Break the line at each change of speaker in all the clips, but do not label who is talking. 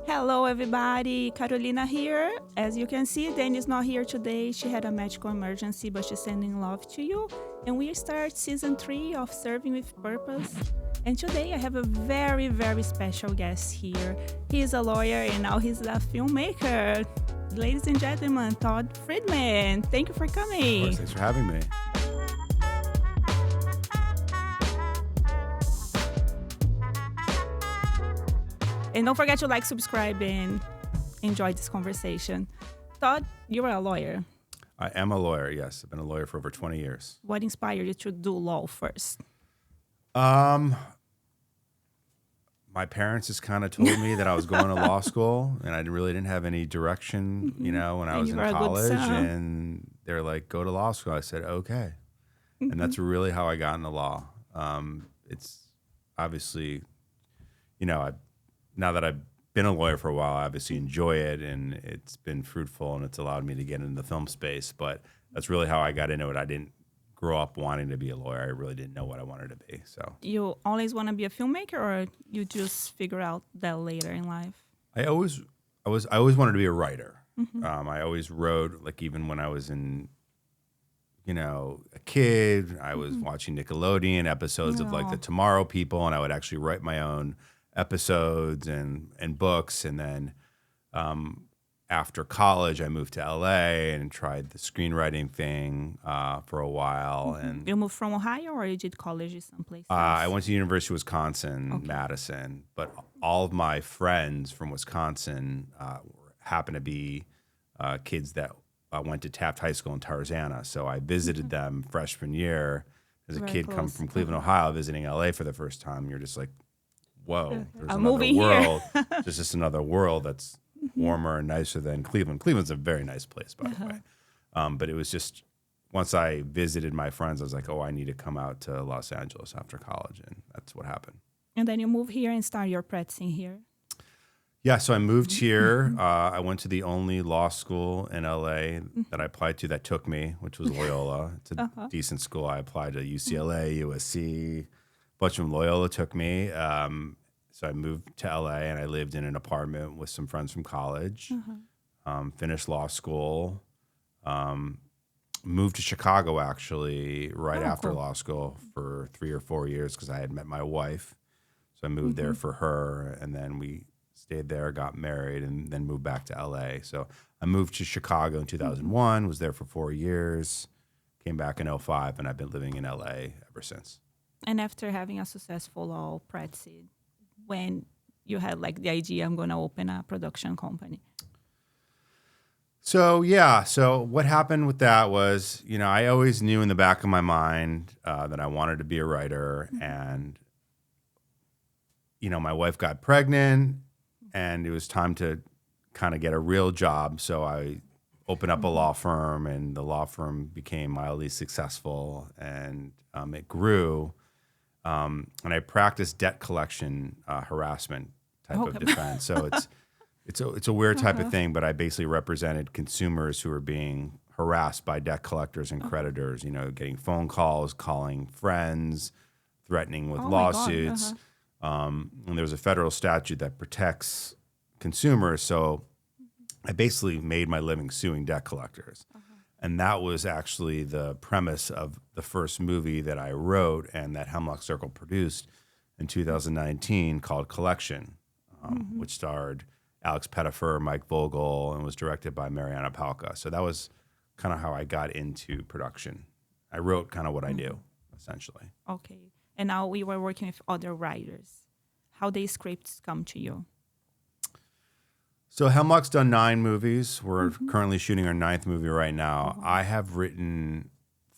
Hello, everybody. Carolina here. As you can see, Dani's not here today. She had a medical emergency, but she's sending love to you. And we start season 3 of Serving with Purpose. And today I have a very, very special guest here. He's a lawyer and now he's a filmmaker. Ladies and gentlemen, Todd Friedman. Thank you for
Of course,
coming.
thanks for having me.
And don't forget to like, subscribe, and enjoy this conversation. Todd, you're a lawyer.
I am a lawyer, yes. I've been a lawyer for over 20 years.
What inspired you to do law first?
My parents just kind of told me that I was going to law school, and I really didn't have any direction, when I
And
was
you
in
were a good
college.
son.
And they're like, go to law school. I said, okay. And that's really how I got into law. It's obviously, now that I've been a lawyer for a while, I obviously enjoy it, and it's been fruitful, and it's allowed me to get into the film space. But that's really how I got into it. I didn't grow up wanting to be a lawyer. I really didn't know what I wanted to be. So
You always want to be a filmmaker, or you just figure out that later in life?
I always wanted to be a writer. I always wrote, like even when I was in, a kid, I was watching Nickelodeon episodes of like the
Oh.
Tomorrow People, and I would actually write my own episodes and books. And then after college, I moved to LA and tried the screenwriting thing for a while. And
You moved from Ohio, or you did college someplace
I
else?
went to University of Wisconsin,
Okay.
Madison, but all of my friends from Wisconsin happened to be kids that went to Taft High School in Tarzana. So I visited them freshman year as a
Very
kid come
close.
from Cleveland, Ohio, visiting LA for the first time. You're just like, whoa, there's
I'm
another
moving here.
world. There's just another world that's warmer and nicer than Cleveland. Cleveland's a very nice place, by the way. But it was just, once I visited my friends, I was like, oh, I need to come out to Los Angeles after college. And that's what happened.
And then you move here and start your practicing here.
Yeah, so I moved here. I went to the only law school in LA that I applied to that took me, which was Loyola. It's a decent school. I applied to UCLA, USC, a bunch of them. Loyola took me. So I moved to LA and I lived in an apartment with some friends from college, finished law school, moved to Chicago actually right
Oh,
after
cool.
law school for 3 or 4 years because I had met my wife. So I moved there for her, and then we stayed there, got married, and then moved back to LA. So I moved to Chicago in 2001, was there for 4 years, came back in '05, and I've been living in LA ever since.
And after having a successful law practice, when you had like the idea, I'm going to open a production company.
So what happened with that was, I always knew in the back of my mind that I wanted to be a writer, and my wife got pregnant, and it was time to kind of get a real job. So I opened up a law firm, and the law firm became mildly successful, and it grew. And I practiced debt collection harassment type of
Okay.
defense. So it's a weird type of thing, but I basically represented consumers who were being harassed by debt collectors and creditors. Getting phone calls, calling friends, threatening with
Oh my God,
lawsuits. And there's a federal statute that protects consumers. So I basically made my living suing debt collectors. And that was actually the premise of the first movie that I wrote and that Helmlock Circle produced in 2019 called Collection, which starred Alex Pettifer, Mike Vogel, and was directed by Mariana Palka. So that was kind of how I got into production. I wrote kind of what I knew, essentially.
Okay. And now we were working with other writers. How the scripts come to you?
So Hemlock's done 9 movies. We're currently shooting our 9th movie right now. I have written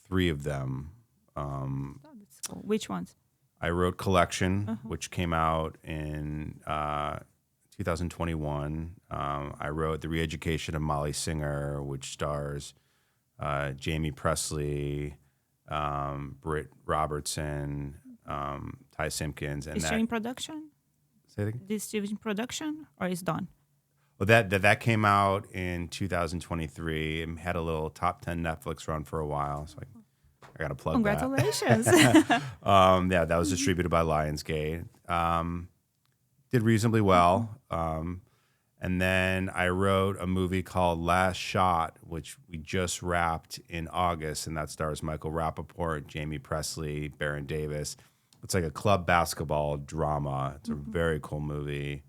3 of them.
Oh, that's cool. Which ones?
I wrote Collection, which came out in 2021. I wrote The Re-Education of Molly Singer, which stars Jamie Presley, Britt Robertson, Ty Simpkins, and
Is still in production?
say that again?
This still in production, or is done?
Well, that came out in 2023 and had a little top 10 Netflix run for a while. So I got to plug that.
Congratulations.
Yeah, that was distributed by Lionsgate. Did reasonably well. And then I wrote a movie called Last Shot, which we just wrapped in August, and that stars Michael Rappaport, Jamie Presley, Baron Davis. It's like a club basketball drama. It's a very cool movie,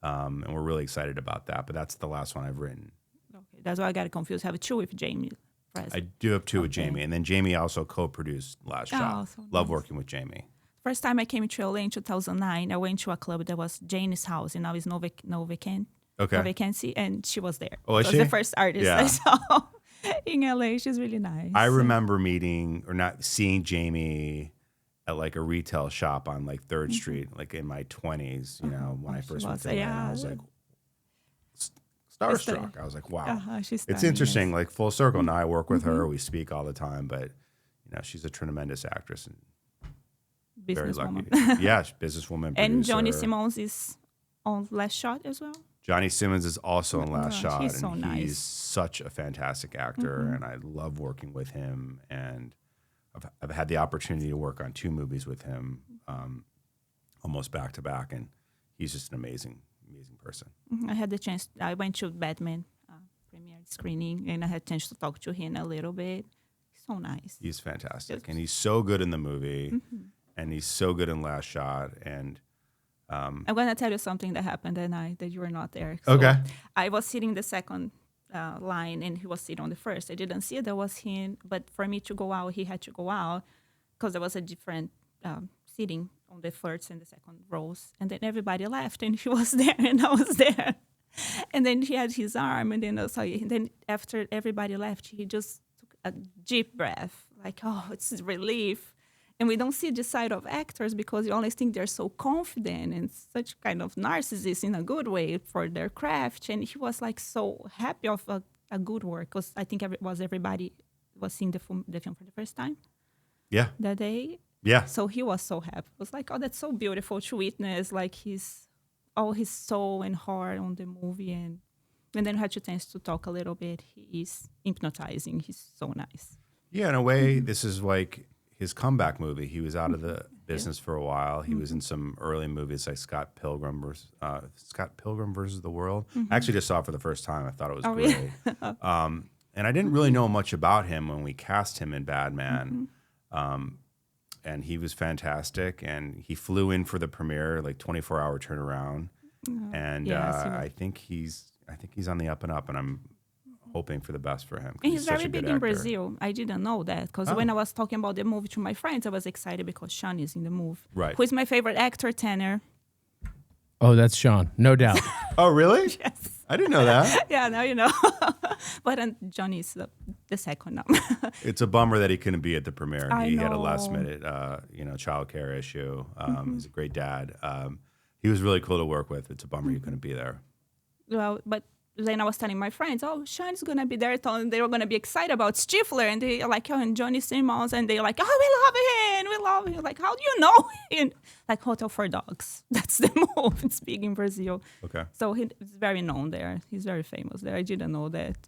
and we're really excited about that. But that's the last one I've written.
Okay, that's why I got confused. I have two with Jamie
I
Presley.
do have two with Jamie, and then Jamie also co-produced Last Shot.
So
Love
nice.
working with Jamie.
First time I came to LA in 2009, I went to a club that was Jane's house, and now it's no vacancy, and she was there.
Oh, is
It
she?
was the first artist
Yeah.
I saw in LA. She's really nice.
I remember seeing Jamie at like a retail shop on like 3rd Street, like in my 20s, when I first went to LA. And I was like starstruck. I was like, wow.
She's
It's
stunning,
interesting,
yes.
like full circle. Now I work with her. We speak all the time, but she's a tremendous actress and very lucky.
Businesswoman.
Yeah, businesswoman,
And
producer.
Johnny Simmons is on Last Shot as well.
Johnny Simmons is also in Last Shot,
he's
and
so nice.
he's such a fantastic actor, and I love working with him. And I've had the opportunity to work on 2 movies with him, almost back to back, and he's just an amazing person.
I had the chance. I went to Batman premiere screening, and I had a chance to talk to him a little bit. He's so nice.
He's fantastic, and he's so good in the movie, and he's so good in Last Shot, and
I'm going to tell you something that happened that night that you were not there. So
okay.
I was sitting the second line, and he was sitting on the first. I didn't see that was him, but for me to go out, he had to go out because there was a different seating on the first and the second rows. And then everybody left, and he was there, and I was there. And then he had his arm, and then then after everybody left, he just took a deep breath, like, oh, it's relief. And we don't see this side of actors because you always think they're so confident and such kind of narcissists in a good way for their craft. And he was like so happy of a good work because I think everybody was seeing the film for the first time
Yeah.
that day.
Yeah.
So he was so happy. It was like, oh, that's so beautiful to witness, like all his soul and heart on the movie. And then we had a chance to talk a little bit. He is hypnotizing. He's so nice.
Yeah, in a way, this is like his comeback movie. He was out of the business for a while. He was in some early movies like Scott Pilgrim versus the World. I actually just saw it for the first time. I thought it was great.
Really?
And I didn't really know much about him when we cast him in Bad Man. And he was fantastic. And he flew in for the premiere, like 24-hour turnaround. And
yes,
I think he's on the up and up. And I'm hoping for the best for him.
And he's
such
very
a good
big in
actor.
Brazil. I didn't know that because when I was talking about the movie to my friends, I was excited because Sean is in the movie.
Right.
Who is my favorite actor, Tanner?
Oh, that's Sean, no doubt.
Oh, really?
Yes.
I didn't know that.
Yeah, now you know. But Johnny is the second now.
It's a bummer that he couldn't be at the premiere.
I
He had a
know.
last minute, childcare issue. He's a great dad. He was really cool to work with. It's a bummer he couldn't be there.
Well, but then I was telling my friends, oh, Sean's going to be there. They were going to be excited about Stifler. And they like, oh, and Johnny Simmons. And they're like, oh, we love him. Like, how do you know him? Like Hotel for Dogs. That's the movie. It's big in Brazil.
Okay.
So he's very known there. He's very famous there. I didn't know that.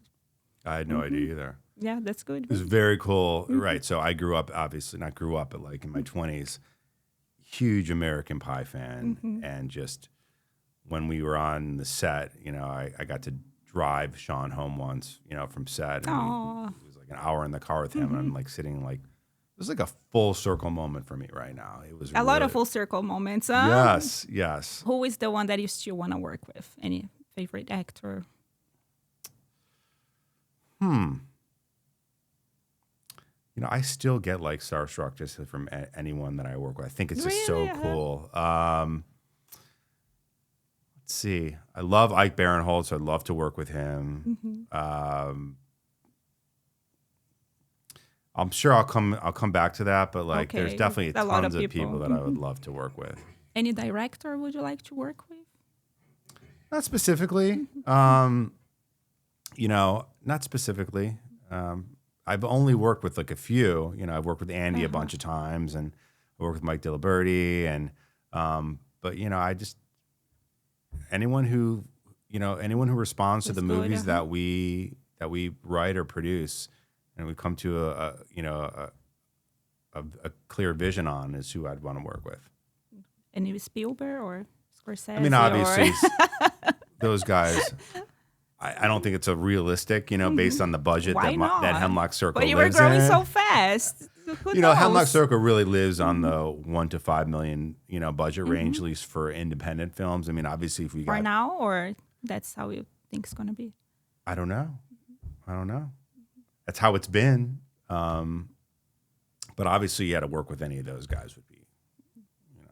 I had no idea either.
Yeah, that's good.
It was very cool. Right. So I grew up, obviously, not grew up, but like in my 20s, huge American Pie fan. And just when we were on the set, I got to drive Sean home once, from set. And it was like an hour in the car with him. And I'm like sitting like, it was like a full circle moment for me right now. It was
a lot of full circle moments.
Yes.
Who is the one that you still want to work with? Any favorite actor?
I still get like starstruck just from anyone that I work with. I think it's just so
Really?
cool. Let's see. I love Ike Barinholtz. I'd love to work with him. I'm sure I'll come back to that, but like there's
Okay.
definitely
A lot of
tons of people
people.
that I would love to work with.
Any director would you like to work with?
Not specifically. Not specifically. I've only worked with like a few. I've worked with Andy a bunch of times, and I worked with Mike Diliberti, and but I just anyone who responds to the
That's good,
movies that we write or produce, and we come to a clear vision on is who I'd want to work with.
Any Spielberg or Scorsese?
I mean, obviously, those guys, I don't think it's a realistic, based on the budget
Why
that
not?
that Hemlock Circle
But you were
lives
growing
in.
so fast. Who
Hemlock
knows?
Circle really lives on the $1 to $5 million, budget range, at least for independent films. I mean, obviously, if we
For
got,
now, or that's how you think it's going to be?
I don't know. That's how it's been. But obviously, you had to work with any of those guys would be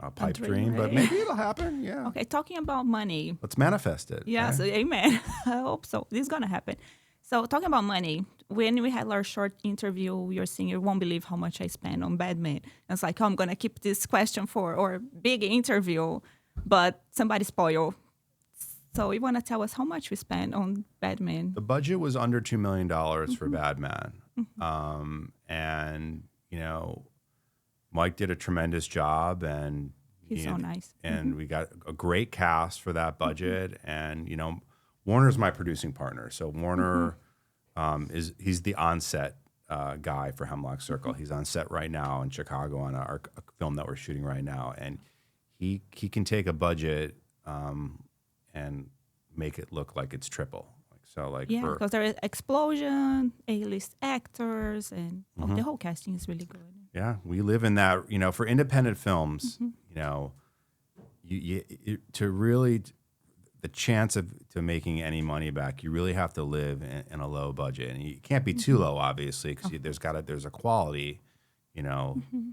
a pipe dream. But
right?
maybe it'll happen. Yeah.
Okay, talking about money.
Let's manifest it.
Yes,
right?
amen. I hope so. This is going to happen. So talking about money, when we had our short interview, we were saying, you won't believe how much I spend on Batman. I was like, I'm going to keep this question for our big interview, but somebody spoiled. So you want to tell us how much we spent on Batman?
The budget was under $2 million for Batman. And, Mike did a tremendous job, and
He's so nice.
And we got a great cast for that budget. And, Warner's my producing partner. So Warner he's the on-set guy for Hemlock Circle. He's on set right now in Chicago on a film that we're shooting right now. And he can take a budget and make it look like it's triple.
Yeah, because there is explosion, A-list actors, and the whole casting is really good.
Yeah, we live in that, for independent films, to really, the chance to making any money back, you really have to live in a low budget. And you can't be too low, obviously, because there's a quality,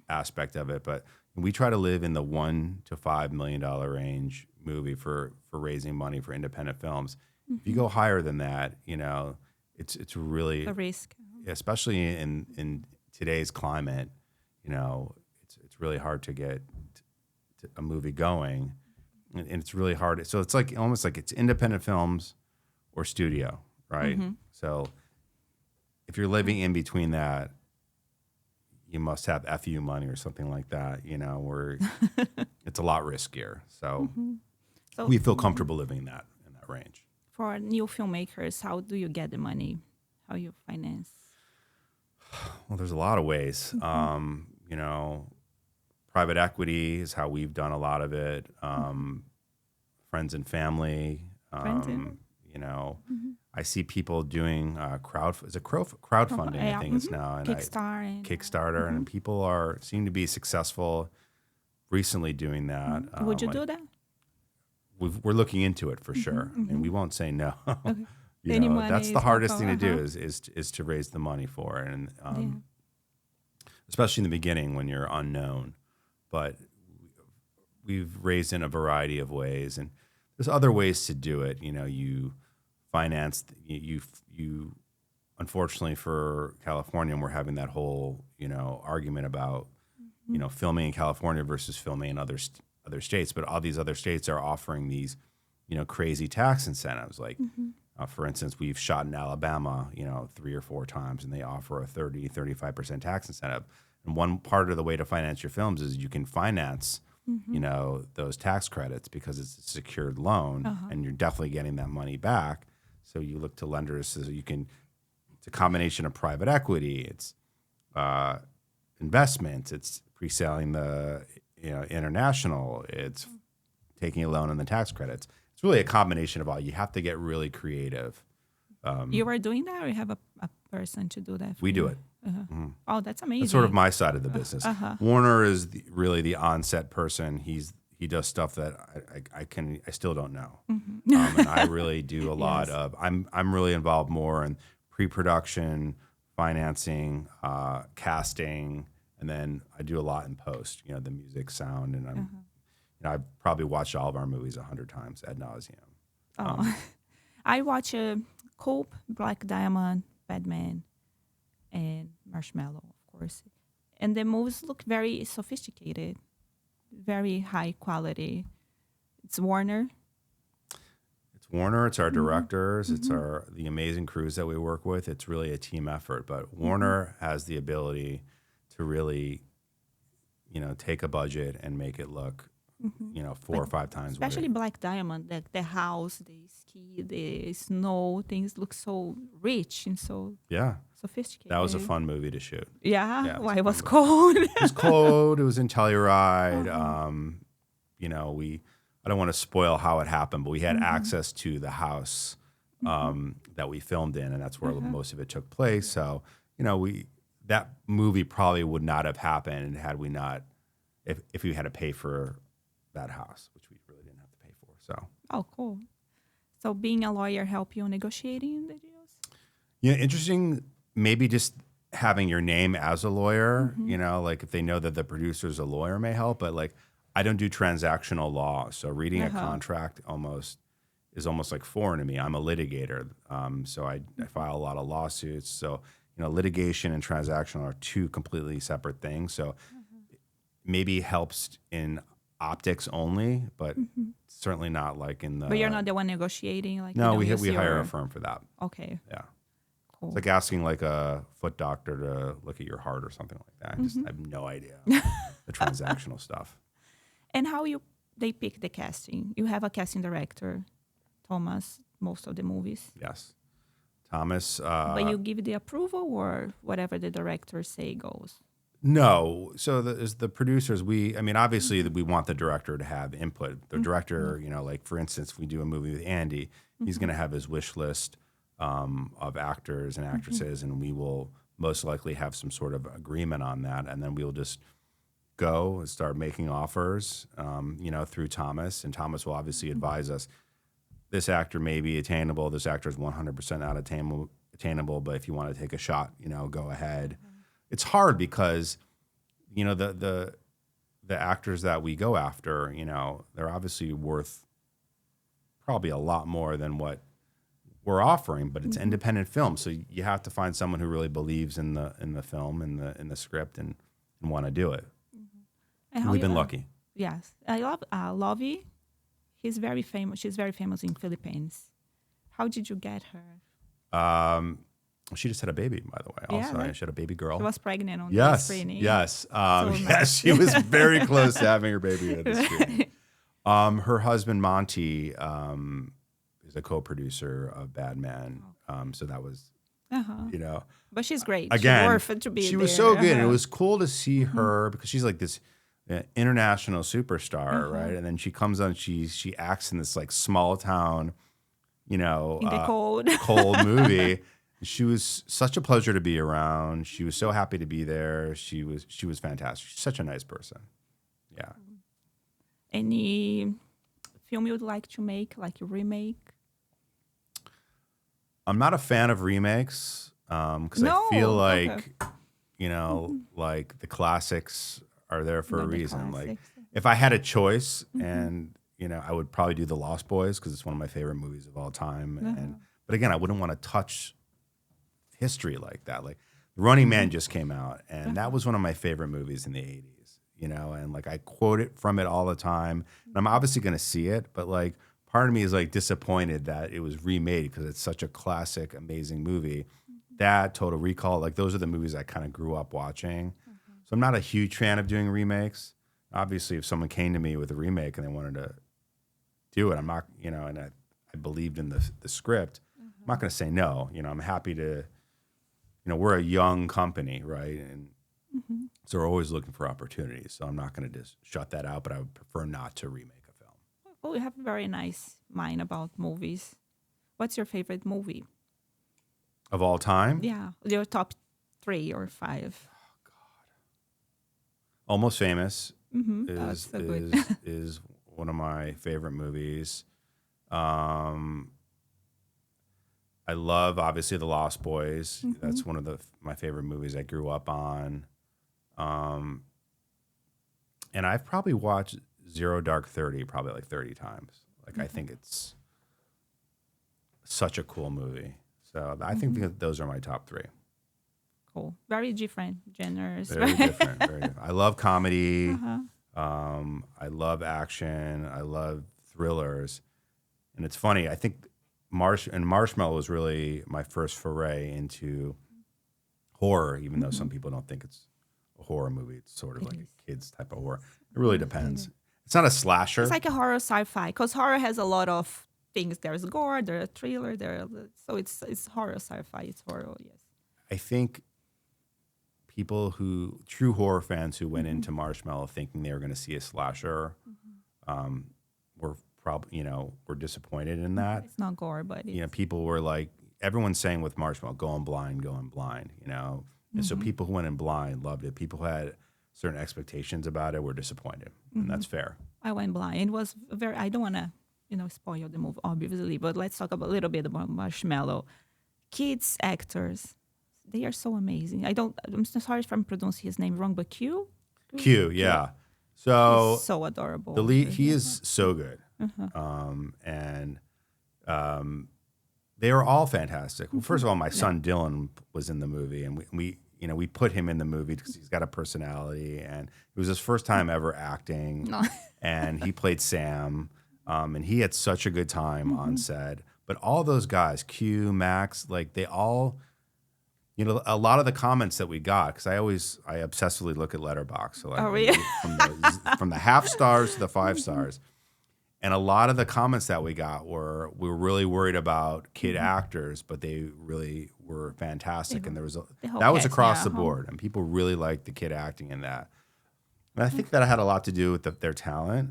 aspect of it. But we try to live in the $1 to $5 million range movie for raising money for independent films. If you go higher than that, it's really
a risk,
especially in today's climate. It's really hard to get a movie going, and it's really hard. So it's like almost like it's independent films or studio, right? So if you're living in between that, you must have FU money or something like that. Where it's a lot riskier. So we feel comfortable living in that range.
For new filmmakers, how do you get the money? How you finance?
Well, there's a lot of ways. Private equity is how we've done a lot of it. Friends and family. I see people doing crowdfunding. I think it's now, and Kickstarter, and people seem to be successful recently doing that.
Would you do that?
We're looking into it for sure, and we won't say no.
Okay.
That's the hardest thing to do is to raise the money for it, and especially in the beginning when you're unknown. But we've raised in a variety of ways, and there's other ways to do it. You finance. You unfortunately for California, we're having that whole argument about filming in California versus filming in other states, but all these other states are offering these, crazy tax incentives. Like, for instance, we've shot in Alabama, 3 or 4 times, and they offer a 35% tax incentive. And one part of the way to finance your films is you can finance, those tax credits because it's a secured loan, and you're definitely getting that money back. So you look to lenders so you can. It's a combination of private equity, it's investments, it's pre-selling the international, it's taking a loan on the tax credits. It's really a combination of all. You have to get really creative.
You are doing that, or you have a person to do that?
We do it.
Oh, that's amazing.
That's sort of my side of the business. Warner is really the on-set person. He does stuff that I still don't know. And I really do a lot of. I'm really involved more in pre-production, financing, casting. And then I do a lot in post, the music, sound, and I've probably watched all of our movies 100 times ad nauseum.
I watch Cope, Black Diamond, Batman, and Marshmallow, of course. And the movies look very sophisticated, very high quality. It's Warner.
It's our directors, it's the amazing crews that we work with. It's really a team effort. But Warner has the ability to really, take a budget and make it look, 4 or 5 times.
Especially Black Diamond, the house, the ski, the snow, things look so rich and so sophisticated.
That was a fun movie to shoot.
Yeah, why it was cold.
It was cold. It was in Telluride. I don't want to spoil how it happened, but we had access to the house that we filmed in, and that's where most of it took place. So, that movie probably would not have happened had we not, if we had to pay for that house, which we really didn't have to pay for. So.
Oh, cool. So being a lawyer help you negotiating the deals?
Yeah, interesting. Maybe just having your name as a lawyer, like if they know that the producer's a lawyer may help, but like I don't do transactional law. So reading a contract is almost like foreign to me. I'm a litigator. So I file a lot of lawsuits. So, litigation and transactional are two completely separate things. So maybe helps in optics only, but certainly not like in the.
But you're not the one negotiating, like
no,
you don't
we
use
hire
your-
a firm for that.
Okay,
Yeah,
cool.
it's like asking like a foot doctor to look at your heart or something like that. I have no idea the transactional stuff.
And how they pick the casting? You have a casting director, Thomas, most of the movies.
Yes, Thomas.
But you give the approval or whatever the director say goes?
No. So as the producers, obviously we want the director to have input. The director, like for instance, if we do a movie with Andy, he's going to have his wish list of actors and actresses, and we will most likely have some sort of agreement on that. And then we'll just go and start making offers, through Thomas. And Thomas will obviously advise us, this actor may be attainable, this actor is 100% not attainable, but if you want to take a shot, go ahead. It's hard because, the actors that we go after, they're obviously worth probably a lot more than what we're offering, but it's independent film. So you have to find someone who really believes in the film, in the script and want to do it.
And how
We've
you-
been lucky.
Yes. I love Lovie. He's very famous. She's very famous in Philippines. How did you get her?
She just had a baby, by the way.
Yeah,
Also,
right.
she had a baby girl.
She was pregnant on the
Yes,
screening.
yes,
nice.
yes. She was very close to having her baby at the screen. Her husband Monty is a co-producer of Bad Men, so that was,
But she's great.
again,
She's worth it to be
she
there.
was so good, and it was cool to see her because she's like this international superstar, right? And then she comes on, she acts in this like small town,
in the cold.
cold movie. She was such a pleasure to be around. She was so happy to be there. She was fantastic. She's such a nice person. Yeah.
Any film you would like to make, like a remake?
I'm not a fan of remakes because I feel like, like the classics are there for a
Like the
reason. Like
classics.
if I had a choice and, I would probably do The Lost Boys because it's one of my favorite movies of all time. But again, I wouldn't want to touch history like that. Like Running Man just came out, and that was one of my favorite movies in the 80s, and like I quote it from it all the time. And I'm obviously going to see it, but like part of me is like disappointed that it was remade because it's such a classic, amazing movie. That, Total Recall, like those are the movies I kind of grew up watching. So I'm not a huge fan of doing remakes. Obviously, if someone came to me with a remake and they wanted to do it, I'm not, and I believed in the script, I'm not going to say no. I'm happy to, we're a young company, right? And so we're always looking for opportunities. So I'm not going to just shut that out, but I would prefer not to remake a film.
Oh, you have a very nice mind about movies. What's your favorite movie?
Of all time?
Yeah, your top 3 or 5.
Almost Famous
That's so good.
is one of my favorite movies. I love, obviously, The Lost Boys. That's one of my favorite movies I grew up on. And I've probably watched Zero Dark 30 probably like 30 times. Like I think it's such a cool movie. So I think that those are my top 3.
Cool. Very different genres.
Very different. Very different. I love comedy. I love action. I love thrillers. And it's funny. I think Marshmallow was really my first foray into horror, even though some people don't think it's a horror movie. It's sort of like a kids type of horror. It really depends. It's not a slasher.
It's like a horror sci-fi because horror has a lot of things. There's gore, there's a thriller, so it's horror sci-fi. It's horror, yes.
I think true horror fans who went into Marshmallow thinking they were going to see a slasher, were probably, were disappointed in that.
It's not gore, but it's,
People were like, everyone's saying with Marshmallow, going blind, And so people who went in blind loved it. People who had certain expectations about it were disappointed, and that's fair.
I went blind. It was very. I don't want to, spoil the movie, obviously, but let's talk a little bit about Marshmallow. Kids actors, they are so amazing. I'm so sorry if I'm pronouncing his name wrong, but
Q, yeah. So
he's so adorable.
the lead, he is so good, they were all fantastic. Well, first of all, my son Dylan was in the movie, and we put him in the movie because he's got a personality, and it was his first time ever acting, and he played Sam, and he had such a good time on set. But all those guys, Q, Max, like they all, a lot of the comments that we got, because I obsessively look at Letterboxd, so like
really?
from the half stars to the 5 stars. And a lot of the comments that we got were, we were really worried about kid actors, but they really were fantastic. And that was across the board. And people really liked the kid acting in that. And I think that had a lot to do with their talent,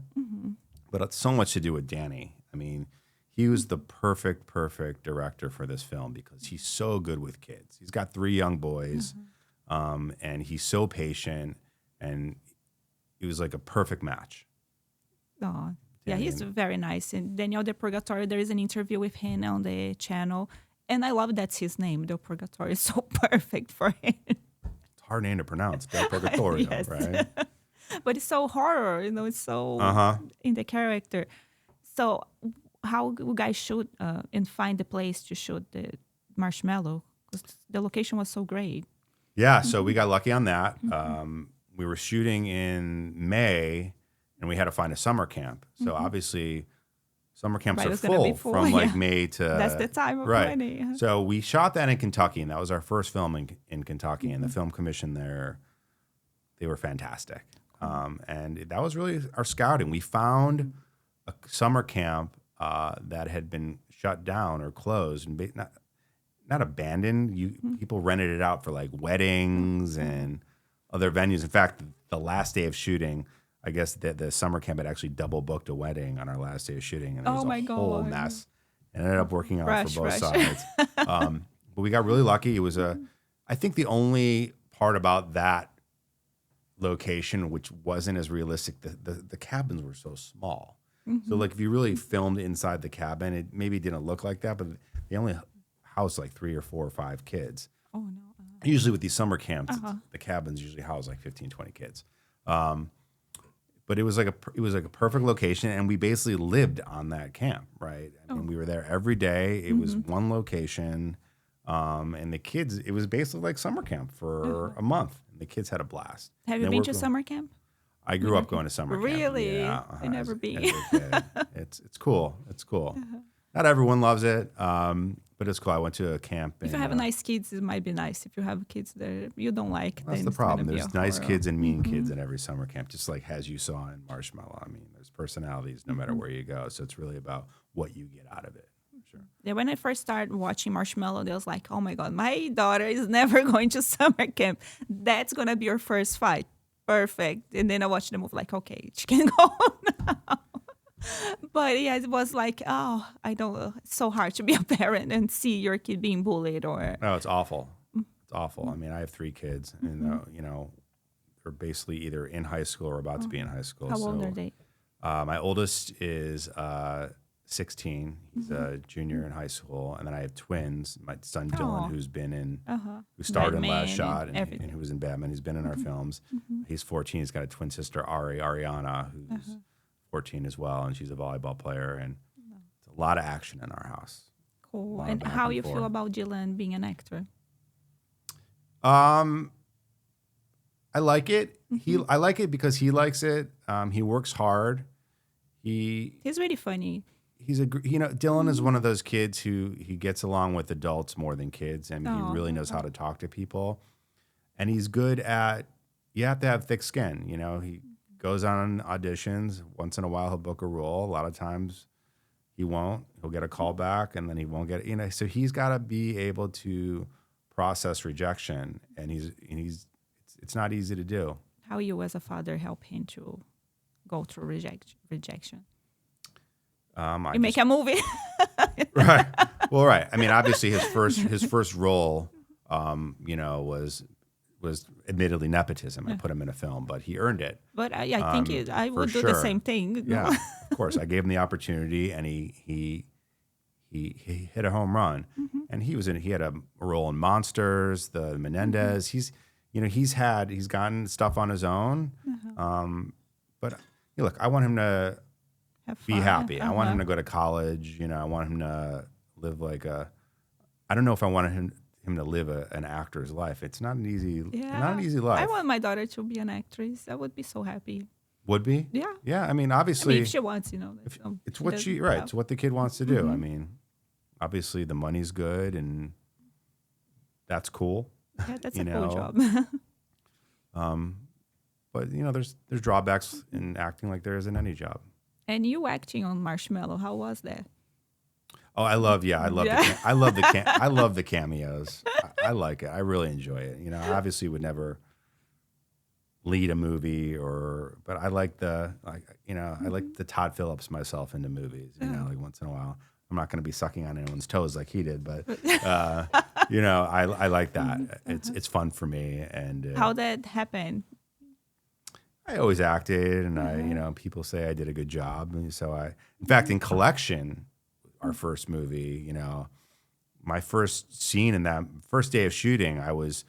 but it's so much to do with Danny. I mean, he was the perfect director for this film because he's so good with kids. He's got 3 young boys, and he's so patient, and it was like a perfect match.
Oh, yeah, he's very nice. And Daniel Del Purgatorio, there is an interview with him on the channel. And I love that's his name. Del Purgatorio is so perfect for him.
It's a hard name to pronounce, Del Purgatorio,
Yes.
right?
But it's so horror, it's so in the character. So how you guys shoot and find the place to shoot the Marshmallow? Because the location was so great.
Yeah, so we got lucky on that. We were shooting in May, and we had to find a summer camp. So obviously, summer camps are full from May to...
That's the time of planning.
So we shot that in Kentucky, and that was our first film in Kentucky. And the film commission there, they were fantastic. And that was really our scouting. We found a summer camp that had been shut down or closed, and not abandoned. People rented it out for like weddings and other venues. In fact, the last day of shooting, I guess the summer camp had actually double booked a wedding on our last day of shooting, and it was a whole mess. It ended up working out for both sides. But we got really lucky. It was I think the only part about that location which wasn't as realistic, the cabins were so small. So like if you really filmed inside the cabin, it maybe didn't look like that, but they only housed like 3 or 4 or 5 kids.
Oh no.
Usually with these summer camps, the cabins usually house like 15, 20 kids. But it was like a perfect location, and we basically lived on that camp, right? I mean, we were there every day. It was one location, and the kids, it was basically like summer camp for a month, and the kids had a blast.
Have you been to summer camp?
I grew up going to summer camp.
Really?
Yeah,
I never been.
It's cool. It's cool. Not everyone loves it, but it's cool. I went to a camp.
If you have nice kids, it might be nice. If you have kids that you don't like,
that's the problem. There's nice kids and mean kids in every summer camp, just like as you saw in Marshmallow. I mean, there's personalities no matter where you go. So it's really about what you get out of it. Sure.
Yeah, when I first started watching Marshmallow, I was like, oh my God, my daughter is never going to summer camp. That's going to be her first fight. Perfect. And then I watched the movie like, okay, she can go now. But yeah, it was like, oh, I don't. It's so hard to be a parent and see your kid being bullied or.
No, it's awful. It's awful. I mean, I have 3 kids, and they're basically either in high school or about to be in high school.
How old are they?
My oldest is 16. He's a junior in high school, and then I have twins. My son Dylan, who's been in, who starred in Last Shot, and who was in Batman. He's been in our films. He's 14. He's got a twin sister, Ariana, who's 14 as well, and she's a volleyball player, and it's a lot of action in our house.
Cool. And how you feel about Dylan being an actor?
I like it. I like it because he likes it. He works hard.
He's really funny.
Dylan is one of those kids who he gets along with adults more than kids, and he really knows how to talk to people. And he's good at. You have to have thick skin. He goes on auditions. Once in a while, he'll book a role. A lot of times, he won't. He'll get a call back, and then he won't get it. So he's got to be able to process rejection, and it's not easy to do.
How you, as a father, help him to go through rejection? You make a movie.
Right. Well, right. I mean, obviously his first role, was admittedly nepotism. I put him in a film, but he earned it.
But I think I
for
would do the
sure.
same thing.
Yeah, of course. I gave him the opportunity, and he hit a home run. And he had a role in Monsters, the Menendez. He's gotten stuff on his own. But look, I want him to be happy. I want him to go to college. I want him to live I don't know if I want him to live an actor's life. It's not an easy life.
I want my daughter to be an actress. I would be so happy.
Would be?
Yeah.
Yeah. I mean, obviously,
if she wants,
it's what it's what the kid wants to do. I mean, obviously the money's good and that's cool.
Yeah, that's a cool job.
But there's drawbacks in acting like there is in any job.
And you acting on Marshmallow, how was that?
Oh, I love the cameos. I like it. I really enjoy it. I obviously would never lead a movie but I like I like the Todd Phillips myself into movies, like once in a while. I'm not going to be sucking on anyone's toes like he did, but I like that. It's fun for me. And
how that happened?
I always acted, and people say I did a good job. And so in fact, in Collection, our first movie, my first scene in that first day of shooting, I was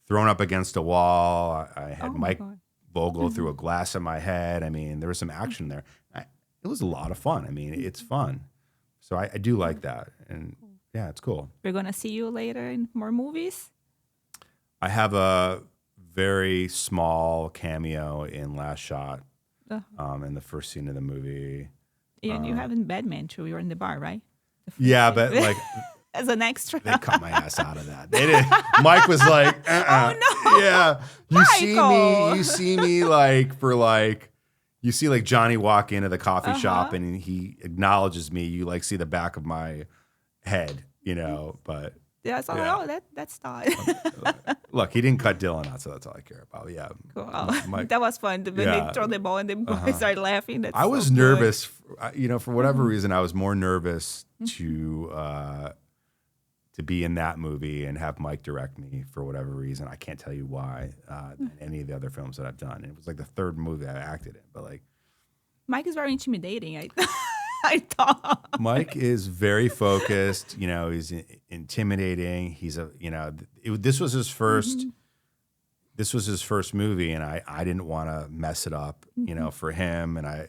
thrown up against a wall. I had Mike Vogel threw a glass at my head. I mean, there was some action there. It was a lot of fun. I mean, it's fun. So I do like that. And yeah, it's cool.
We're going to see you later in more movies?
I have a very small cameo in Last Shot in the first scene of the movie.
And you have in Batman too. You're in the bar, right?
Yeah, but
as an extra.
They cut my ass out of that. They did. Mike was like,
Oh no.
Yeah. You see me you see Johnny walk into the coffee shop and he acknowledges me. You see the back of my head, but
yeah, so that's Todd.
Look, he didn't cut Dylan out, so that's all I care about. Yeah.
Cool. That was fun. When they throw the ball and the boys started laughing.
I was nervous, for whatever reason, I was more nervous to be in that movie and have Mike direct me for whatever reason. I can't tell you why, than any of the other films that I've done. And it was the third movie I acted in, but
Mike is very intimidating. I thought
Mike is very focused. He's intimidating. He's this was his first. This was his first movie, and I didn't want to mess it up. For him, and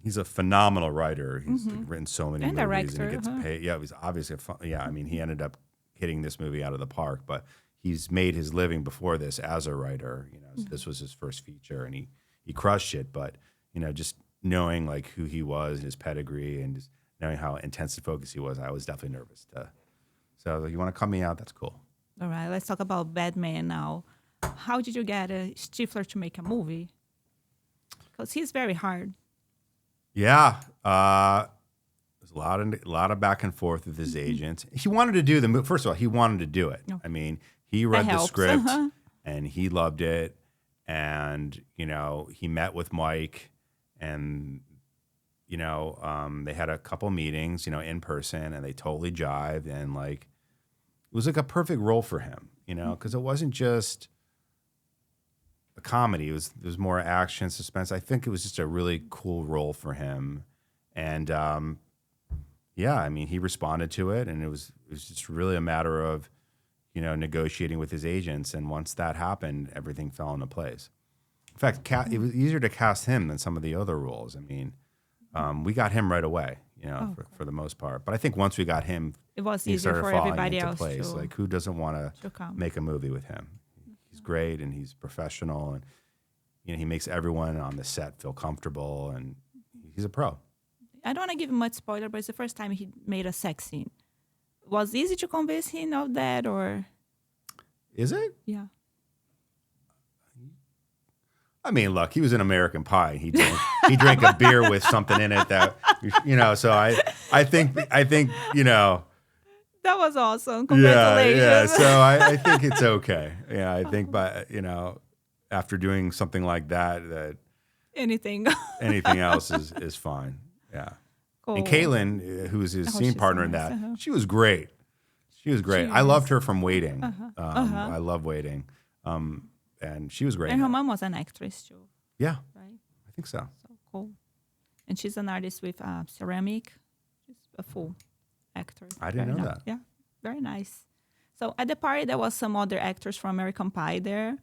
he's a phenomenal writer. He's written so many movies,
director,
and he gets paid. Yeah, he's obviously I mean, he ended up hitting this movie out of the park, but he's made his living before this as a writer. So this was his first feature, and he crushed it. But just knowing who he was, his pedigree, and just knowing how intense and focused he was, I was definitely nervous. So you want to cut me out? That's cool.
All right, let's talk about Batman now. How did you get Stifler to make a movie? Because he's very hard.
Yeah, there's a lot of back and forth with his agent. He wanted to do the movie. First of all, he wanted to do it.
No.
I mean, he read the script and he loved it, and he met with Mike. And, they had a couple meetings, in person, and they totally jived. And it was a perfect role for him, because it wasn't just a comedy. It was more action, suspense. I think it was just a really cool role for him. And, I mean, he responded to it, and it was just really a matter of, negotiating with his agents. And once that happened, everything fell into place. In fact, it was easier to cast him than some of the other roles. I mean, we got him right away, for the most part. But I think once we got him,
it was easier for everybody else
place.
to
who doesn't want to
come.
make a movie with him? He's great, and he's professional, and he makes everyone on the set feel comfortable, and he's a pro.
I don't want to give him much spoiler, but it's the first time he made a sex scene. Was it easy to convince him of that, or?
Is it?
Yeah.
I mean, look, he was in American Pie. He drank a beer with something in it that, so I think,
That was awesome. Congratulations.
Yeah. So I think it's okay. Yeah. I think, but, after doing something like that
anything
else is fine. Yeah.
Cool.
And Caitlin, who was his scene
she's
partner
so
in
nice.
that, she was great. She was great.
She
I loved
is.
her from Waiting. I love Waiting. And she was great.
And her mom was an actress too,
Yeah,
right?
I think so.
So cool. And she's an artist with ceramic. She's a full actor.
I didn't
Very
know
ni-
that.
Yeah, very nice. So at the party, there was some other actors from American Pie there.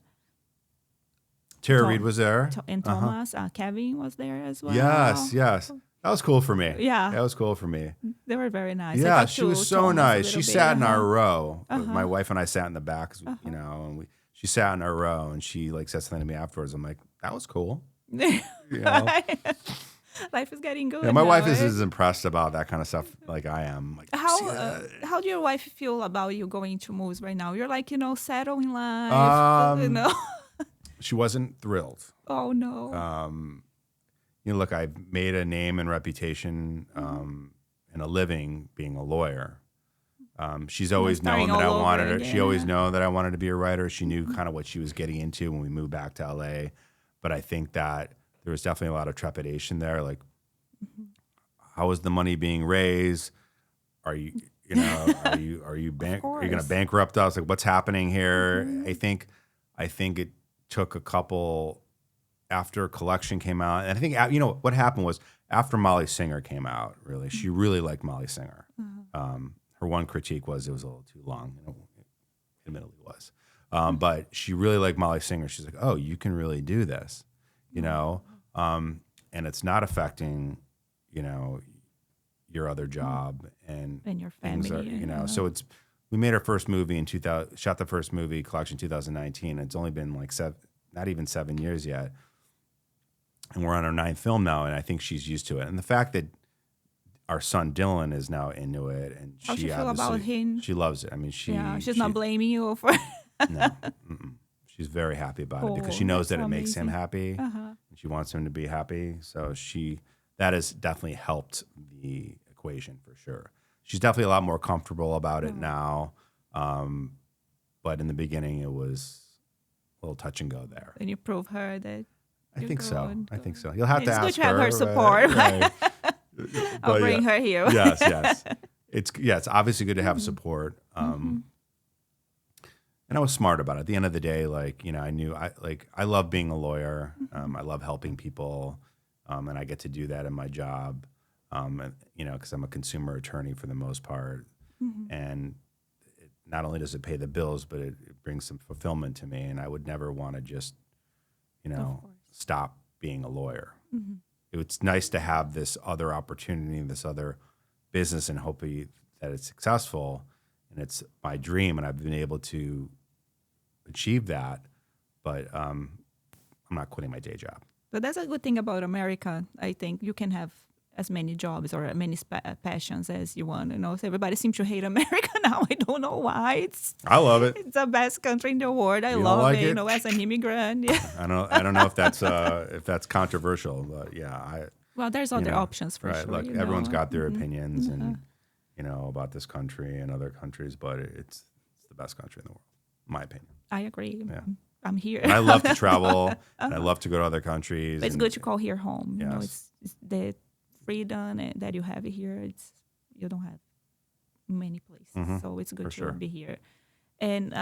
Tara
Tom-
Reid was there.
And Thomas, Kevin was there as well.
Yes. That was cool for me.
Yeah.
That was cool for me.
They were very nice. I
Yeah,
talked
she
to
was so
Thomas a
nice.
little
She
bit,
sat in our row.
Uh-huh.
My wife and I sat in the back, 'cause, you know, and she sat in our row, and she like said something to me afterwards. I'm like, that was cool. You know?
Life is getting good.
Yeah, my
now,
wife is
right?
as impressed about that kind of stuff like I am. Like, "See that?"
How do your wife feel about you going to movies right now? You're like, settled in life,
She wasn't thrilled.
Oh no.
Look, I've made a name and reputation and a living being a lawyer. She's always known
starting
that I
all over
wanted her.
again.
She always known that I wanted to be a writer. She knew kind of what she was getting into when we moved back to LA. But I think that there was definitely a lot of trepidation there. Like, how is the money being raised? Are you going to bankrupt us? Like, what's happening here? I think it took a couple after Collection came out, and I think what happened was after Molly Singer came out. Really, she really liked Molly Singer. Her one critique was it was a little too long. Admittedly, it was, but she really liked Molly Singer. She's like, "Oh, you can really do this," and it's not affecting, your other job and
your family.
So we made our first movie in 2000, shot the first movie, Collection 2019. It's only been like not even 7 years yet. And we're on our 9th film now, and I think she's used to it. And the fact that our son Dylan is now into it, and
How she feel about him?
She loves it. I mean,
she's not blaming you for.
No, she's very happy about it because she knows that it makes him happy, and she wants him to be happy. So that has definitely helped the equation for sure. She's definitely a lot more comfortable about it now, but in the beginning it was a little touch and go there.
And you prove her that.
I think so. I think so. You'll have to ask her.
It's good to have her support.
Right?
I'll bring her here.
Yes. It's obviously good to have support. And I was smart about it. At the end of the day, I knew I love being a lawyer. I love helping people, and I get to do that in my job. Because I'm a consumer attorney for the most part, and not only does it pay the bills, but it brings some fulfillment to me. And I would never want to just, stop being a lawyer. It's nice to have this other opportunity, this other business, and hope that it's successful. And it's my dream, and I've been able to achieve that. But I'm not quitting my day job.
But that's a good thing about America. I think you can have as many jobs or many passions as you want. So everybody seems to hate America now. I don't know why.
I love it.
It's the best country in the world. I
You don't
love
like
it.
it?
As an immigrant. Yeah.
I don't know if that's controversial, but yeah,
Well, there's other options for
right.
sure.
Look, everyone's got their opinions and about this country and other countries, but it's the best country in the world, in my opinion.
I agree.
Yeah.
I'm here.
And I love to travel, and I love to go to other countries.
But it's good to call here home.
Yes.
It's the freedom that you have here. You don't have many places, so it's good to be here. And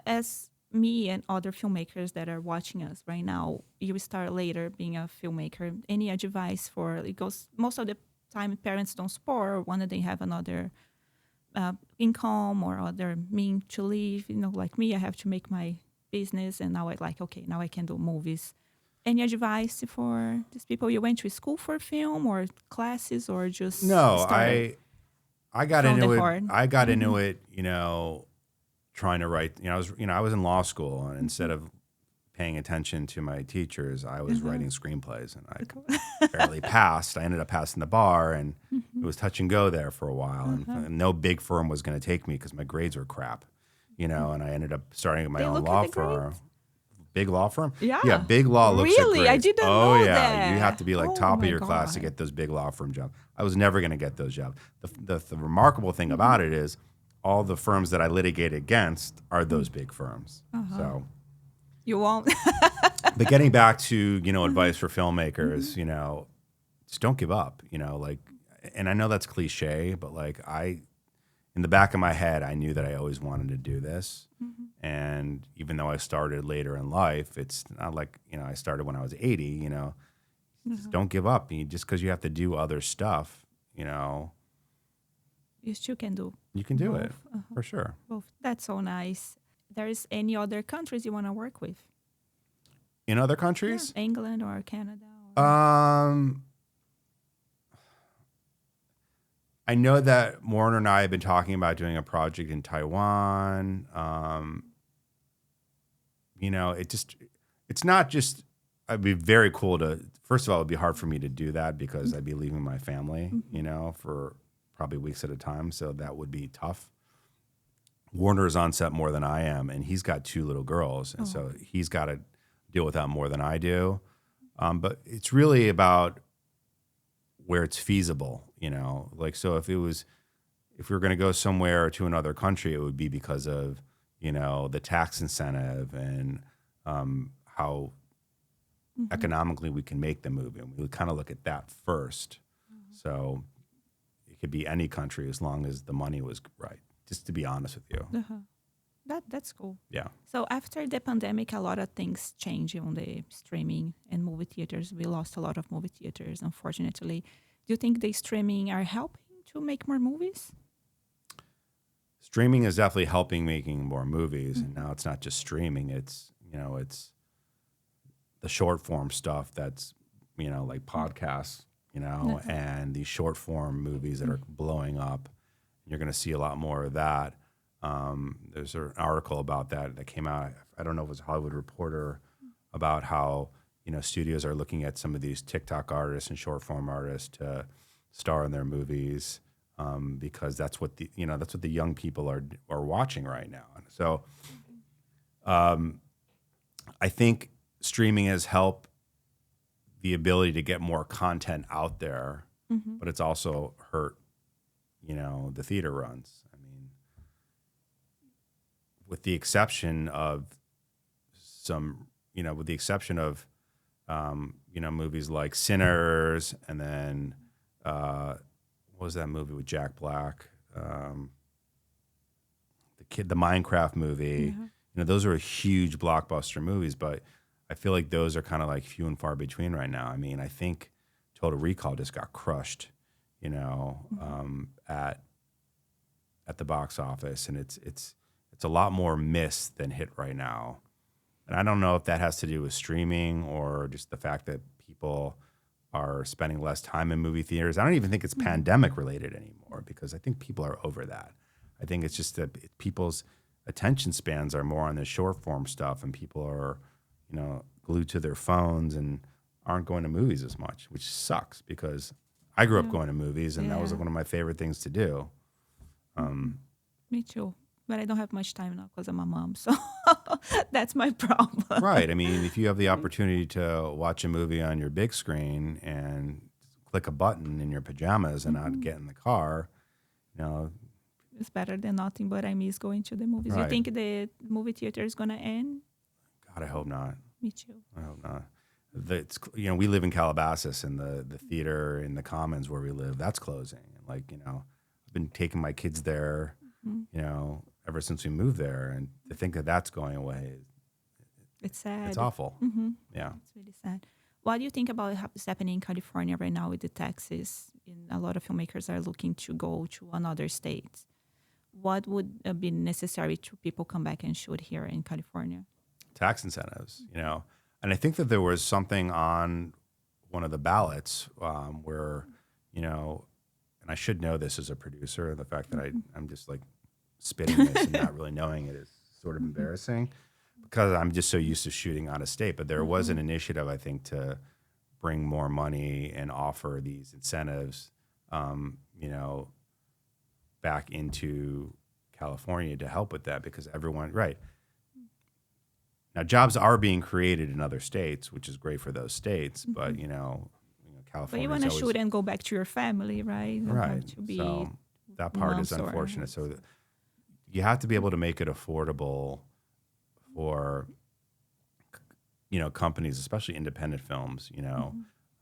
as me and other filmmakers that are watching us right now, you start later being a filmmaker. Any advice for it goes? Most of the time, parents don't support, or one of them have another income or other mean to live. Like me, I have to make my business, and now now I can do movies. Any advice for these people? You went to school for film or classes or just
I got
from
into
the
it.
heart?
I got into it, trying to write. I was in law school, and instead of paying attention to my teachers, I was writing screenplays, and I barely passed. I ended up passing the bar, and it was touch and go there for a while, and no big firm was going to take me because my grades were crap, and I ended up starting my own law firm. Big law firm?
Yeah.
Big law looks at
Really?
grades.
I didn't know that.
You have to be top of
my
your class to
God.
get those big law firm jobs. I was never going to get those jobs. The remarkable thing about it is all the firms that I litigate against are those big firms. So,
You won't.
but getting back to, advice for filmmakers, just don't give up, like, and I know that's cliche, but like in the back of my head, I knew that I always wanted to do this. And even though I started later in life, it's not like, I started when I was 80, just don't give up. Just because you have to do other stuff,
You still can do
you can do
both.
it for sure.
Both. That's so nice. There's any other countries you want to work with?
In other countries?
Yeah, England or Canada? Or...
I know that Warner and I have been talking about doing a project in Taiwan. It's not just, it'd be very cool to, first of all, it'd be hard for me to do that because I'd be leaving my family, for probably weeks at a time. So that would be tough. Warner is on set more than I am, and he's got 2 little girls. And so he's got to deal with that more than I do. But it's really about where it's feasible, so if we were going to go somewhere to another country, it would be because of, the tax incentive and how economically we can make the movie. And we would kind of look at that first. So it could be any country as long as the money was right, just to be honest with you.
That's cool.
Yeah.
So after the pandemic, a lot of things changed on the streaming and movie theaters. We lost a lot of movie theaters, unfortunately. Do you think the streaming are helping to make more movies?
Streaming is definitely helping making more movies. And now it's not just streaming. It's, it's the short form stuff that's, like podcasts, and these short form movies that are blowing up. You're going to see a lot more of that. There's an article about that came out. I don't know if it was a Hollywood Reporter about how, studios are looking at some of these TikTok artists and short form artists to star in their movies because that's what the young people are watching right now. And so I think streaming has helped the ability to get more content out there, but it's also hurt, the theater runs. With the exception of movies like Sinners, and then what was that movie with Jack Black? The Minecraft movie. Those are huge blockbuster movies, but I feel like those are kind of like few and far between right now. I think Total Recall just got crushed, at the box office, and it's a lot more miss than hit right now. And I don't know if that has to do with streaming or just the fact that people are spending less time in movie theaters. I don't even think it's pandemic related anymore because I think people are over that. I think it's just that people's attention spans are more on the short form stuff, and people are, glued to their phones and aren't going to movies as much, which sucks because I grew up going to movies and that was one of my favorite things to do.
Me too. But I don't have much time now because I'm a mom, so that's my problem.
Right. If you have the opportunity to watch a movie on your big screen and click a button in your pajamas and not get in the car,
it's better than nothing, but I miss going to the movies.
Right.
You think the movie theater is going to end?
God, I hope not.
Me too.
I hope not. We live in Calabasas, and the theater in the Commons where we live, that's closing. I've been taking my kids there, ever since we moved there, and to think that that's going away,
it's sad.
It's awful. Yeah,
it's really sad. What do you think about what's happening in California right now with the taxes? And a lot of filmmakers are looking to go to another state. What would be necessary to people come back and shoot here in California?
Tax incentives, and I think that there was something on one of the ballots where, and I should know this as a producer. The fact that I'm just like spitting this and not really knowing it is sort of embarrassing because I'm just so used to shooting out of state. But there was an initiative, I think, to bring more money and offer these incentives, back into California to help with that because everyone, right. Now, jobs are being created in other states, which is great for those states, but, California.
But you want to shoot and go back to your family, right?
Right.
To be
so that part is unfortunate. So you have to be able to make it affordable for, companies, especially independent films,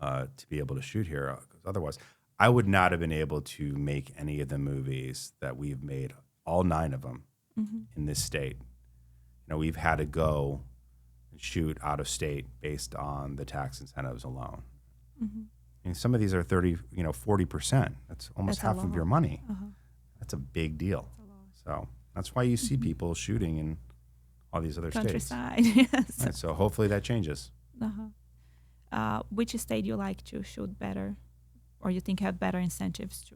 to be able to shoot here. 'Cause otherwise, I would not have been able to make any of the movies that we've made, all 9 of them, in this state. We've had to go and shoot out of state based on the tax incentives alone. And some of these are 30, 40%. That's almost half of your money. That's a big deal. So that's why you see people shooting in all these other
Countryside,
states.
yes.
Right, so hopefully that changes.
Which state you like to shoot better, or you think have better incentives to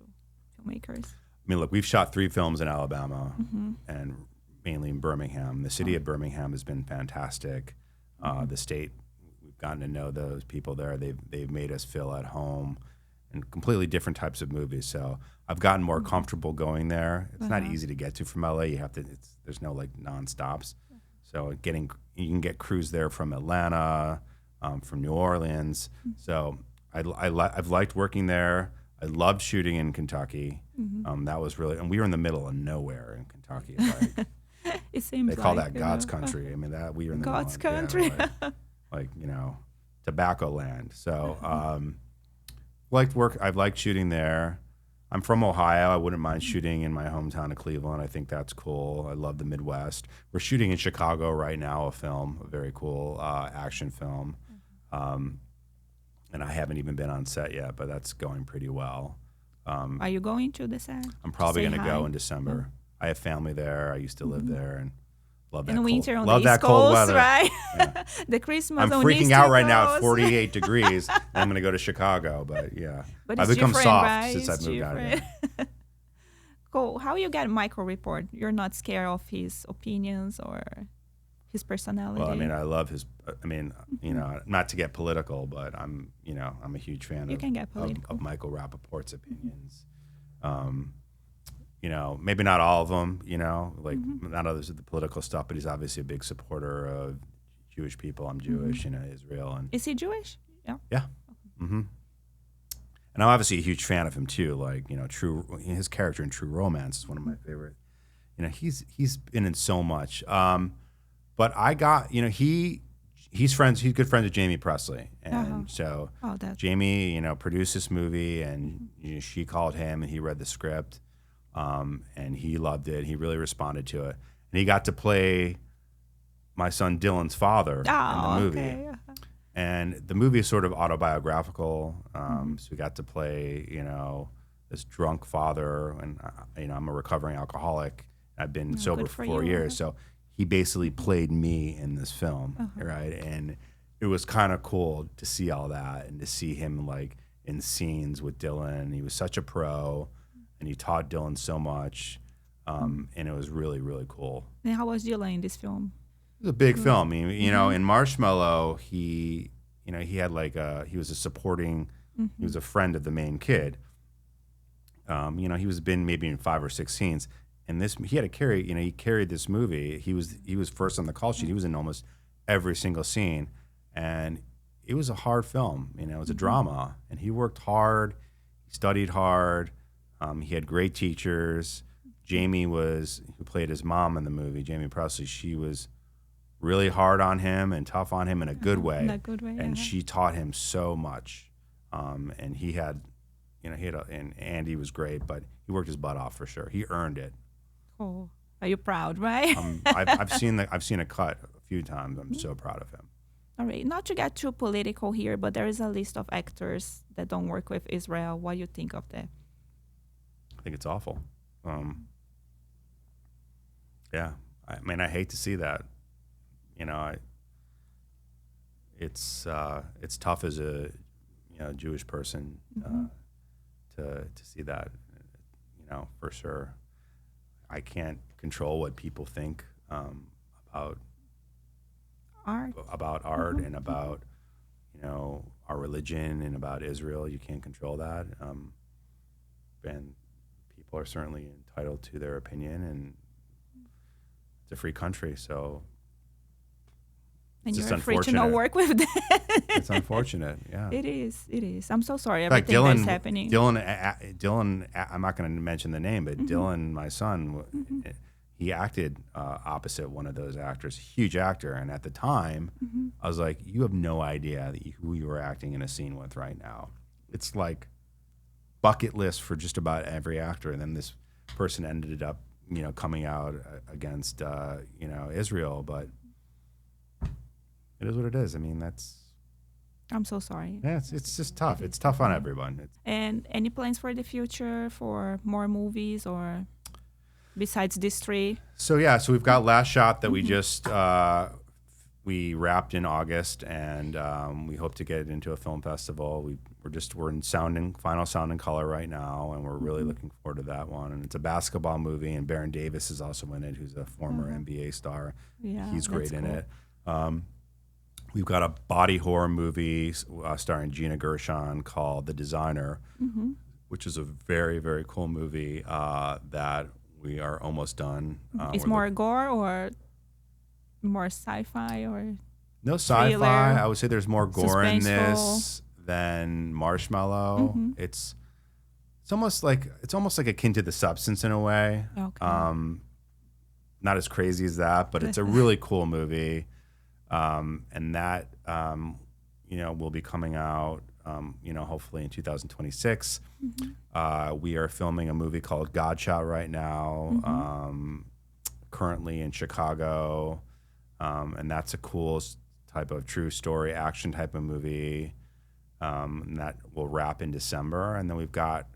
filmmakers?
I mean, look, we've shot 3 films in Alabama and mainly in Birmingham. The city of Birmingham has been fantastic. The state, we've gotten to know those people there. They've made us feel at home, and completely different types of movies. So I've gotten more comfortable going there. It's not easy to get to from LA. You have to. There's no like non-stops. So you can get crews there from Atlanta, from New Orleans. So I've liked working there. I loved shooting in Kentucky. That was really, and we were in the middle of nowhere in Kentucky. Like,
it seems
they call
like,
that God's country. I mean, that we were in the
God's
middle of,
country.
like tobacco land. So I've liked shooting there. I'm from Ohio. I wouldn't mind shooting in my hometown of Cleveland. I think that's cool. I love the Midwest. We're shooting in Chicago right now, a very cool action film. And I haven't even been on set yet, but that's going pretty well.
Are you going to the set?
I'm probably going to go in December. I have family there. I used to live there and love that.
In winter on
love
the
that
East
cold
Coast,
weather.
right?
Yeah.
The Christmas
I'm
on
freaking
East
out right now at
Coast.
48 degrees. And I'm going to go to Chicago, but yeah.
But
I've
it's
become
different,
soft
right?
since I've
It's
moved out
different.
here.
Cool. How you get Michael report? You're not scared of his opinions or his personality?
Well, I mean, I love his. I mean, not to get political, but I'm a huge fan
can get political.
of Michael Rappaport's opinions. Maybe not all of them. Not others of the political stuff, but he's obviously a big supporter of Jewish people. I'm Jewish, Israel, and
Is he Jewish? Yeah.
yeah. And I'm obviously a huge fan of him too. Like, his character in True Romance is one of my favorite. He's been in so much. But I got, he's good friends with Jamie Presley. And so Jamie, produced this movie, and she called him and he read the script. And he loved it. He really responded to it. And he got to play my son Dylan's father in the movie.
Okay.
And the movie is sort of autobiographical. So we got to play, this drunk father. And, I'm a recovering alcoholic. I've been sober for 4 years. So he basically played me in this film, right? And it was kind of cool to see all that and to see him like in scenes with Dylan. He was such a pro, and he taught Dylan so much. And it was really, really cool.
And how was Dylan in this film?
It was a big film. In Marshmallow, he had he was a supporting, he was a friend of the main kid. He was been maybe in 5 or 6 scenes. And he had to carry, he carried this movie. He was first on the call sheet. He was in almost every single scene. And it was a hard film. It was a drama. And he worked hard. He studied hard. He had great teachers. Jamie who played his mom in the movie, Jamie Presley, she was really hard on him and tough on him in a good way.
In a good way,
and she taught him so much. And he had, and Andy was great, but he worked his butt off for sure. He earned it.
Oh, are you proud, right?
I've seen a cut a few times. I'm so proud of him.
All right, not to get too political here, but there is a list of actors that don't work with Israel. What do you think of that?
I think it's awful. Yeah, I hate to see that. It's tough as a Jewish person to see that, for sure. I can't control what people think about art and about our religion and about Israel. You can't control that, and people are certainly entitled to their opinion, and it's a free country, so.
And you're free to not work with that.
It's unfortunate, yeah.
It is. I'm so sorry.
In fact,
Everything that's happening.
Dylan, I'm not going to mention the name, but Dylan, my son, he acted opposite one of those actors, huge actor. And at the time, I was like, you have no idea who you are acting in a scene with right now. It's like bucket list for just about every actor. And then this person ended up, coming out against, Israel. But it is what it is. I mean,
I'm so sorry.
yeah, it's just tough. It's tough on everyone.
And any plans for the future for more movies or besides these three?
So we've got Last Shot that we just we wrapped in August, and we hope to get it into a film festival. We're in final sound and color right now, and we're really looking forward to that one. And it's a basketball movie, and Baron Davis is also in it, who's a former NBA star.
Yeah,
He's great in
cool.
it. We've got a body horror movie starring Gina Gershon called The Designer, which is a very, very cool movie that we are almost done.
It's more gore or more sci-fi or
no sci-fi.
thriller,
I would say there's more gore in this
suspenseful.
than Marshmallow. It's almost like akin to The Substance in a way.
Okay.
Not as crazy as that, but it's a really cool movie. And that, will be coming out, hopefully in 2026. We are filming a movie called Godshot right now, currently in Chicago. And that's a cool type of true story action type of movie. And that will wrap in December. And then we've got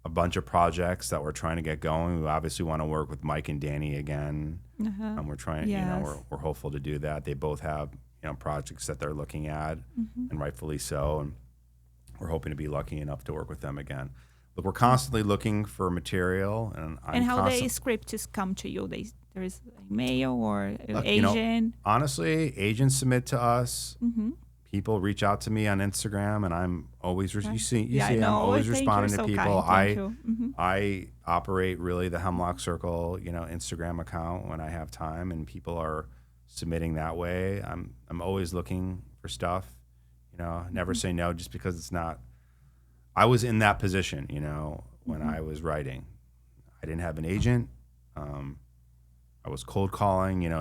a bunch of projects that we're trying to get going. We obviously want to work with Mike and Danny again. And we're trying,
Yes.
we're hopeful to do that. They both have, projects that they're looking at, and rightfully so. And we're hoping to be lucky enough to work with them again. Look, we're constantly looking for material, and
how the scripts come to you? There is a mail or
Look,
agent?
honestly, agents submit to us. People reach out to me on Instagram, and I'm always you see
I
I'm
know.
always
Thank you,
responding to
so
people.
kind. Thank you.
I operate really the Hemlock Circle, Instagram account when I have time, and people are submitting that way. I'm always looking for stuff. Never say no just because it's not. I was in that position, when I was writing. I didn't have an agent. I was cold calling. It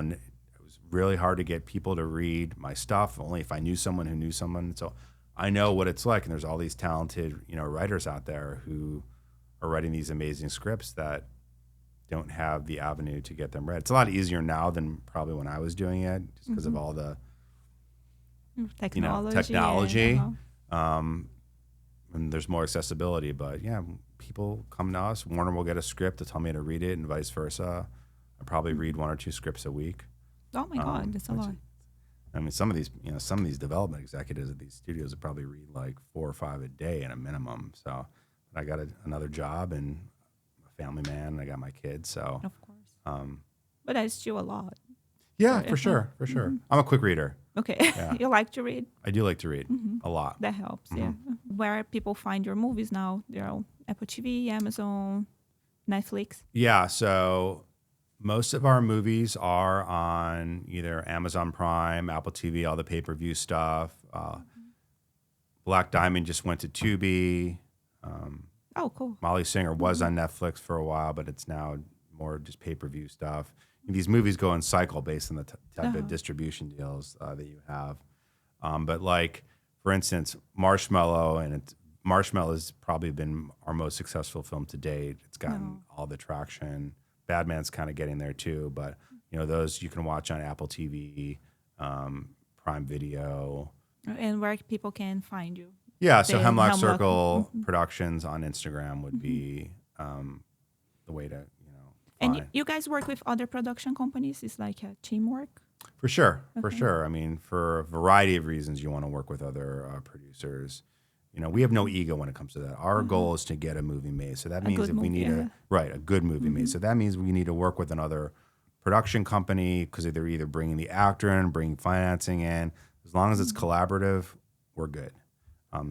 was really hard to get people to read my stuff. Only if I knew someone who knew someone. So I know what it's like, and there's all these talented, writers out there who are writing these amazing scripts that don't have the avenue to get them read. It's a lot easier now than probably when I was doing it, just because of all the technology. And there's more accessibility. But yeah, people come to us. Warner will get a script to tell me to read it, and vice versa. I probably read 1 or 2 scripts a week.
Oh my God, that's a lot.
I mean, some of these development executives at these studios would probably read like 4 or 5 a day at a minimum. So I got another job and a family man, and I got my kids. So
Of course. But that's still a lot.
yeah, for sure. I'm a quick reader.
Okay.
Yeah.
You like to read?
I do like to read a lot.
That helps, yeah. Where people find your movies now? They're on Apple TV, Amazon, Netflix?
Yeah, so most of our movies are on either Amazon Prime, Apple TV, all the pay-per-view stuff. Black Diamond just went to Tubi.
Oh, cool.
Molly Singer was on Netflix for a while, but it's now more just pay-per-view stuff. These movies go in cycle based on the type of distribution deals that you have. But like, for instance, Marshmallow has probably been our most successful film to date. It's gotten all the traction. Badman's kind of getting there too, but those you can watch on Apple TV, Prime Video.
And where people can find you?
Yeah, so
The
Hemlock
Hemlock.
Circle Productions on Instagram would be the way to
And
find.
you guys work with other production companies? It's like a teamwork?
For sure. I mean, for a variety of reasons, you want to work with other producers. We have no ego when it comes to that. Our goal is to get a movie made. So that means
good
if we
movie,
need a good movie made. So that means we need to work with another production company because they're either bringing the actor in, bringing financing in. As long as it's collaborative, we're good.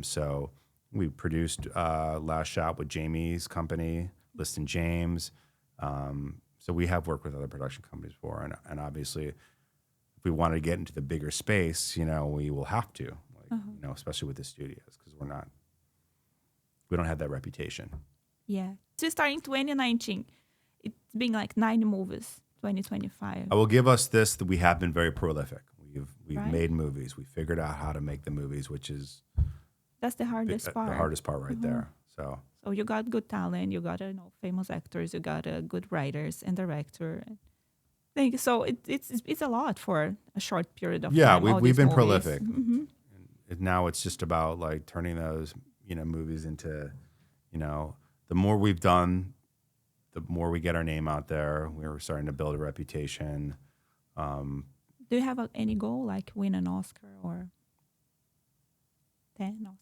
So we produced Last Shot with Jamie's company, Liston James. So we have worked with other production companies before, and obviously, if we wanted to get into the bigger space, we will have to, especially with the studios, because we don't have that reputation.
Yeah. To start in 2019, it's being like 9 movies, 2025.
I will give us this, that we have been very prolific. We've
Right.
made movies. We figured out how to make the movies, which is
That's the hardest part.
the hardest part right there. So
So you got good talent, you got famous actors, you got good writers and director. Thank you. So it's a lot for a short period of time. all
we've
these
been
movies.
prolific.
Mhm.
Now it's just about like turning those movies into, the more we've done, the more we get our name out there. We're starting to build a reputation.
Do you have any goal, like win an Oscar or 10 Oscars?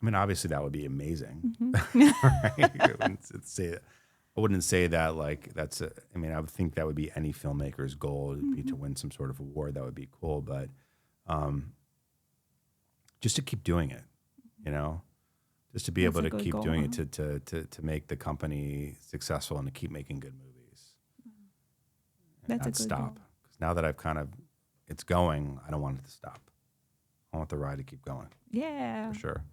I mean, obviously that would be amazing.
Mm-hmm.
Right? I wouldn't say that like that's I would think that would be any filmmaker's goal would be to win some sort of award. That would be cool, but just to keep doing it, just to be
That's
able
a
to
good
keep
goal,
doing it to make the company successful and to keep making good movies. And
That's a
not
good
stop.
goal.
Because now that it's going, I don't want it to stop. I want the ride to keep going
Yeah.
for sure.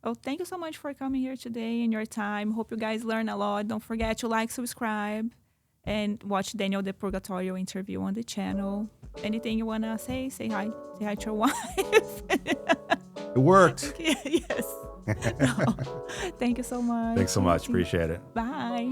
Oh, thank you so much for coming here today and your time. Hope you guys learn a lot. Don't forget to like, subscribe, and watch Daniel the Purgatorio interview on the channel. Anything you want to say? Say hi. Say hi to your wife.
It worked.
Yes. No. Thank you so much.
Thanks so much. Appreciate it.
Bye.